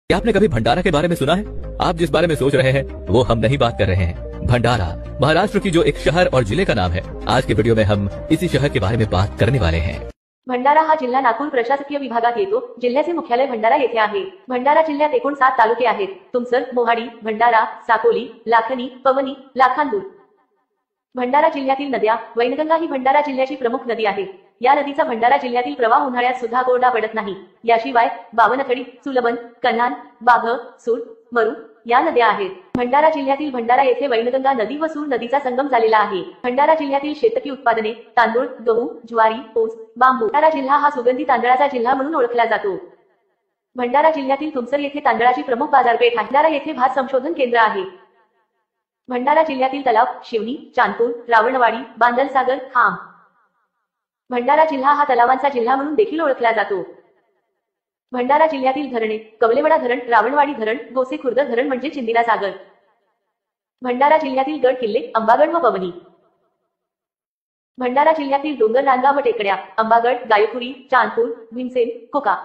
क्या आपने कभी भंडारा के बारे में सुना है? आप जिस बारे में सोच रहे हैं वो हम नहीं बात कर रहे हैं। भंडारा महाराष्ट्र की जो एक शहर और जिले का नाम है। आज के वीडियो में हम इसी शहर के बारे में बात करने वाले हैं। भंडारा हा जिल्हा नागपूर प्रशासकीय विभागात येतो। जिल्ह्याचे मुख्यालय भंडारा येथे आहे। भंडारा जिल्ह्यात एकूण 7 तालुके आहेत। तुमसर, मोहाडी, भंडारा, साकोली, लाखनी, पवनी, लाखांदूर। भंडारा जिल्ह्यातील नद्या वैनगंगा ही भंडारा जिल्ह्याची प्रमुख नदी आहे। या नदीचा भंडारा जिल्ह्यातील प्रवाह उन्हाळ्यात सुद्धा कोरडा पडत नाही। याशिवाय बावनथडी, सुलबन, कन्हान, बाघ, सूर, मरू या नद्या आहेत। भंडारा जिल्ह्यातील भंडारा येथे वैनगंगा नदी व सूर नदीचा संगम झालेला आहे। भंडारा जिल्ह्यातील शेतकी उत्पादने तांदूळ, गहू, ज्वारी, ऊस, बांबू। भंडारा जिल्हा हा सुगंधी तांदळाचा जिल्हा म्हणून ओळखला जातो। भंडारा जिल्ह्यातील तुमसर येथे तांदळाची प्रमुख बाजारपेठ आहे। भंडारा येथे भात संशोधन केंद्र आहे। भंडारा जिल्ह्यातील तलाव शिवनी, चांदपूर, रावणवाडी, बांदलसागर, खाम। भंडारा जिल्हा हा तलावांचा जिल्हा म्हणून देखील ओळखला जातो। भंडारा जिल्ह्यातील धरणे कवलेवडा धरण, रावणवाडी धरण, गोसे खुर्द धरण म्हणजे चिंदिरा सागर। भंडारा जिल्ह्यातील गड किल्ले अंबागड व पवनी। भंडारा जिल्ह्यातील डोंगर रांगा व टेकड्या अंबागड, गायपुरी, चांदपूर, भीमसेन, कोका।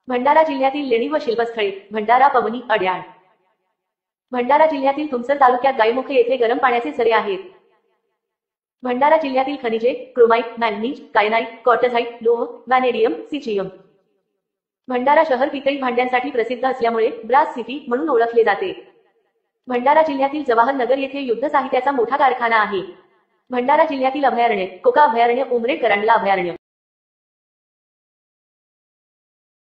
भंडारा जिल्ह्यातील लेणी व शिल्पस्थळे भंडारा, पवनी, अड्याळ। भंडारा जिल्ह्यातील तुमसर तालुक्यात गायमुख येथे गरम पाण्याचे झरे आहेत। भंडारा जिल्ह्यातील खनिजे क्रोमाइट, मॅंगनीज, कायनाइट, कॉर्टझाइट, लोह, वॅनेडियम, सिचियम। भंडारा शहर पितळी भांड्यांसाठी प्रसिद्ध असल्यामुळे ब्रास सिटी म्हणून ओळखले जाते। भंडारा जिल्ह्यातील जवाहर नगर येथे युद्ध साहित्याचा मोठा कारखाना आहे। भंडारा जिल्ह्यातील अभयारण्य कोका अभयारण्य, उमरेड, करंडला अभयारण्य।